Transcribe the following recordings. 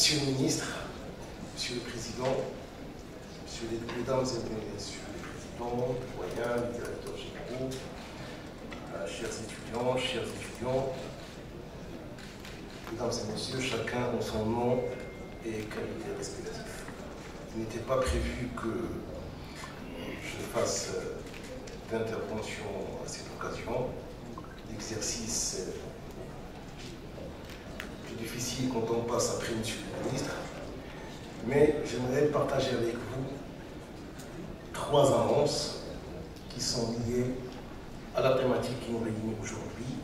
Monsieur le ministre, Monsieur le Président, Mesdames et Messieurs les Présidents, doyens, les directeurs généraux, chers étudiants, Mesdames et Messieurs, chacun en son nom et qualité respective. Il n'était pas prévu que je fasse d'intervention à cette occasion. L'exercice est difficile quand on passe après Monsieur le Ministre, mais j'aimerais partager avec vous 3 annonces qui sont liées à la thématique qui nous réunit aujourd'hui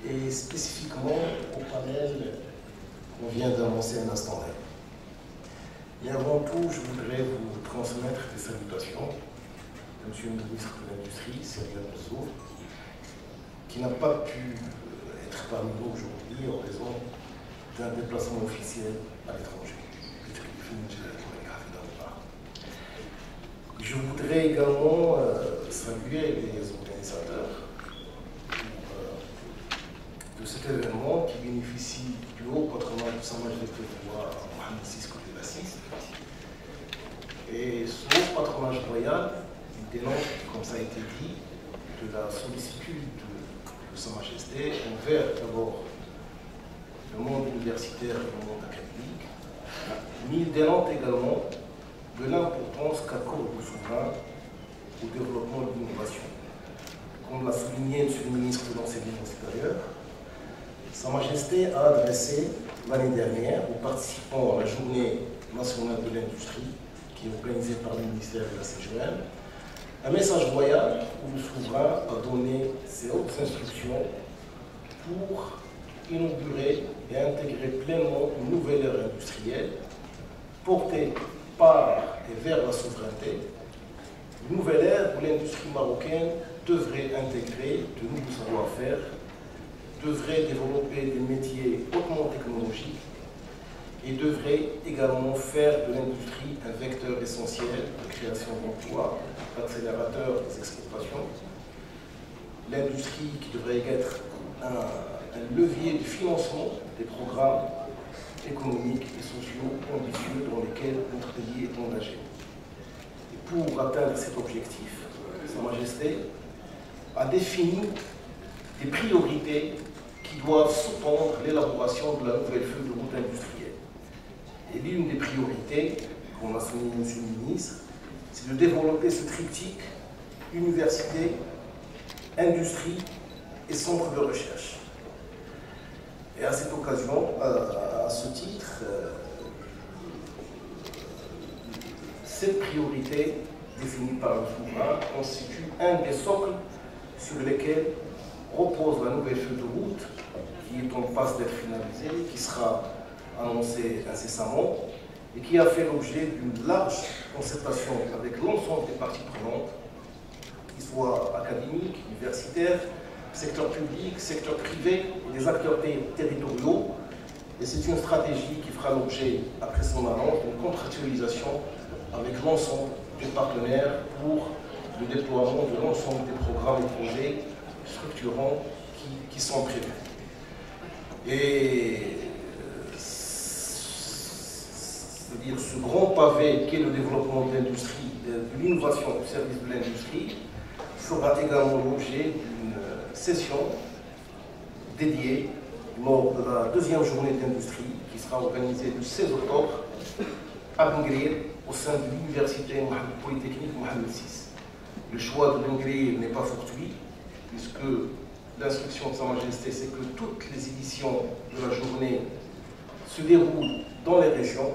et spécifiquement au panel qu'on vient d'annoncer un instant là. Et avant tout, je voudrais vous transmettre des salutations de Monsieur le ministre de l'Industrie, Serigne Mansour, qui n'a pas pu être parmi nous aujourd'hui en raison d'un déplacement officiel à l'étranger. Je voudrais également saluer les organisateurs de cet événement qui bénéficie du haut patronage de Sa Majesté le roi Mohammed VI côté Bassis. Et ce haut patronage royal, il dénonce, comme ça a été dit, de la sollicitude de Sa Majesté envers d'abord le monde universitaire et le monde académique, mais il dénonce également de l'importance qu'accorde le souverain au développement de l'innovation. Comme l'a souligné M. le ministre de l'Enseignement supérieur, Sa Majesté a adressé l'année dernière aux participants à la Journée nationale de l'industrie, qui est organisée par le ministère de la CGM, un message royal où le souverain a donné ses hautes instructions pour inaugurer et intégrer pleinement une nouvelle ère industrielle portée par et vers la souveraineté, une nouvelle ère où l'industrie marocaine devrait intégrer de nouveaux savoir-faire, devrait développer des métiers hautement technologiques et devrait également faire de l'industrie un vecteur essentiel de création d'emplois, d'accélérateur des exportations. L'industrie qui devrait être un levier de financement des programmes économiques et sociaux ambitieux dans lesquels notre pays est engagé. Et pour atteindre cet objectif, Sa Majesté a défini des priorités qui doivent sous-tendre l'élaboration de la nouvelle feuille de route industrielle. Et l'une des priorités, comme l'a souligné M. le ministre, c'est de développer ce triptyque université, industrie et centre de recherche. Et à cette occasion, à ce titre, cette priorité définie par le souverain constitue un des socles sur lesquels repose la nouvelle feuille de route qui est en passe d'être finalisée, qui sera annoncée incessamment et qui a fait l'objet d'une large concertation avec l'ensemble des parties prenantes, qu'ils soient académiques, universitaires, secteur public, secteur privé, les acteurs territoriaux. Et c'est une stratégie qui fera l'objet, après son annonce, d'une contractualisation avec l'ensemble des partenaires pour le déploiement de l'ensemble des programmes et projets structurants qui sont prévus. Et c'est-à-dire ce grand pavé qu'est le développement de l'industrie, de l'innovation au service de l'industrie, fera également l'objet d'une session dédiée lors de la 2e journée d'industrie qui sera organisée le 16 octobre à Bengrir au sein de l'université polytechnique Mohammed VI. Le choix de Bengrir n'est pas fortuit puisque l'instruction de Sa Majesté c'est que toutes les éditions de la journée se déroulent dans les régions.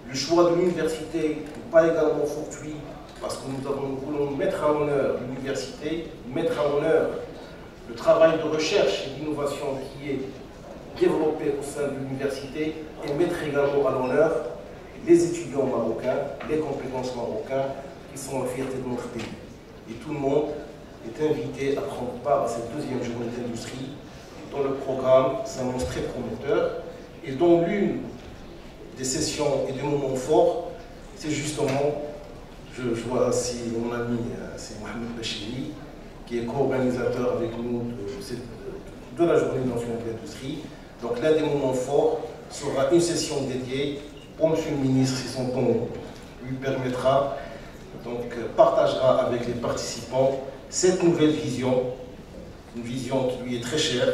Le choix de l'université n'est pas également fortuit parce que nous voulons mettre à l'honneur l'université, mettre à l'honneur le travail de recherche et d'innovation qui est développé au sein de l'université et mettre également à l'honneur les étudiants marocains, les compétences marocaines qui sont la fierté de notre pays. Et tout le monde est invité à prendre part à cette 2e journée d'industrie dont le programme s'annonce très prometteur et dont l'une des sessions et des moments forts, c'est justement, je vois ici mon ami, c'est Mohamed Bachiri, qui est co-organisateur avec nous de la Journée nationale de l'industrie. Donc l'un des moments forts sera une session dédiée pour M. le ministre, si son temps lui permettra, donc partagera avec les participants cette nouvelle vision, une vision qui lui est très chère,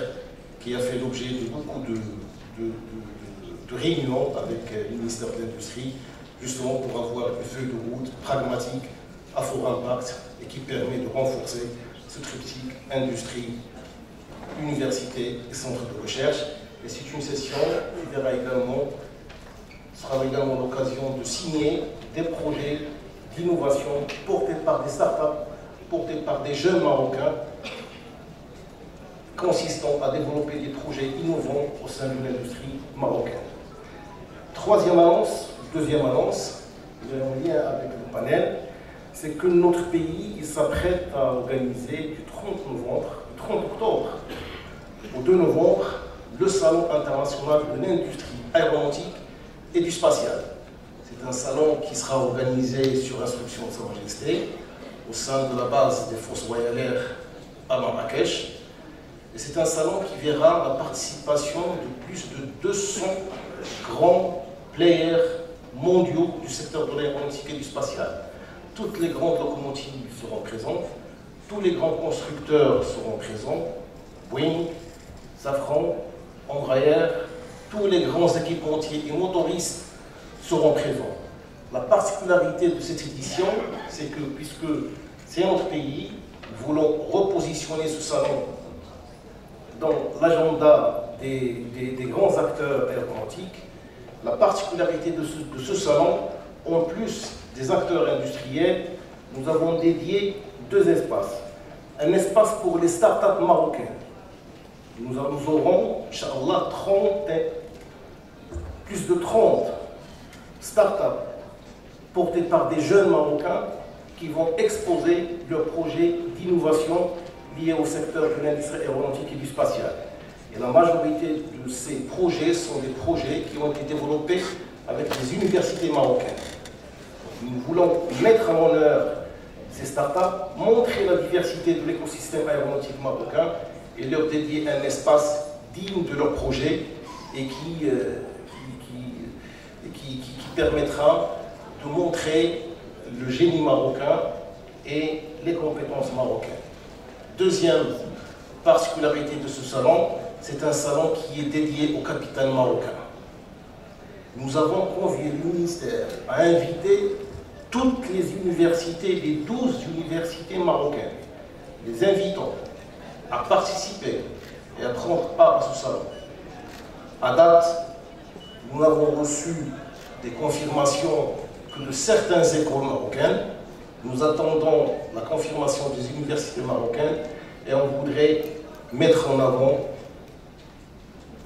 qui a fait l'objet de beaucoup de réunions avec le ministère de l'Industrie, justement pour avoir une feuille de route pragmatique, à fort impact, et qui permet de renforcer ce triptyque industrie, université et centre de recherche. Et c'est une session qui sera également l'occasion de signer des projets d'innovation portés par des startups, portés par des jeunes Marocains, consistant à développer des projets innovants au sein de l'industrie marocaine. Deuxième annonce, en lien avec le panel, c'est que notre pays s'apprête à organiser du 30 octobre au 2 novembre, le Salon international de l'industrie aéronautique et du spatial. C'est un salon qui sera organisé sur instruction de Sa Majesté au sein de la base des forces royales à Marrakech. Et c'est un salon qui verra la participation de plus de 200 grands players mondiaux du secteur de l'aéronautique et du spatial. Toutes les grandes locomotives seront présentes, tous les grands constructeurs seront présents, Boeing, Safran, Embraer, tous les grands équipementiers et motoristes seront présents. La particularité de cette édition, c'est que, puisque c'est notre pays, nous voulons repositionner ce salon dans l'agenda des grands acteurs aéronautiques. La particularité de ce salon, en plus des acteurs industriels, nous avons dédié 2 espaces. Un espace pour les startups marocaines. Nous aurons, Inch'Allah, plus de 30 startups portées par des jeunes Marocains qui vont exposer leurs projets d'innovation liés au secteur de l'industrie aéronautique et du spatial. Et la majorité de ces projets sont des projets qui ont été développés avec des universités marocaines. Nous voulons mettre en honneur ces startups, montrer la diversité de l'écosystème aéronautique marocain et leur dédier un espace digne de leur projet et qui permettra de montrer le génie marocain et les compétences marocaines. Deuxième particularité de ce salon, c'est un salon qui est dédié au capital marocain. Nous avons convié le ministère à inviter toutes les universités, les 12 universités marocaines, les invitons à participer et à prendre part à ce salon. À date, nous avons reçu des confirmations que de certaines écoles marocaines. Nous attendons la confirmation des universités marocaines et on voudrait mettre en avant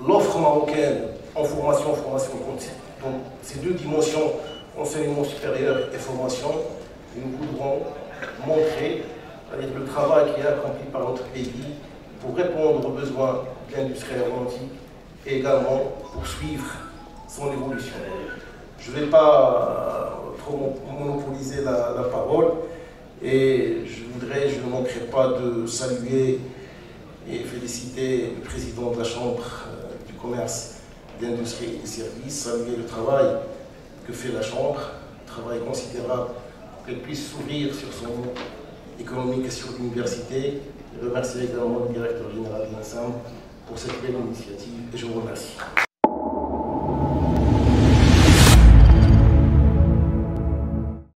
l'offre marocaine en formation, donc ces 2 dimensions, enseignement supérieur et formation. Et nous voudrons montrer le travail qui est accompli par notre pays pour répondre aux besoins de l'industrie aéronautique et également poursuivre son évolution. Je ne vais pas trop monopoliser la parole et je ne manquerai pas de saluer et féliciter le président de la Chambre du commerce, d'industrie et des services, saluer le travail que fait la Chambre, un travail considérable pour qu'elle puisse s'ouvrir sur son monde économique et sur l'université. Je remercie également le directeur général de l'Ensemble pour cette belle initiative et je vous remercie.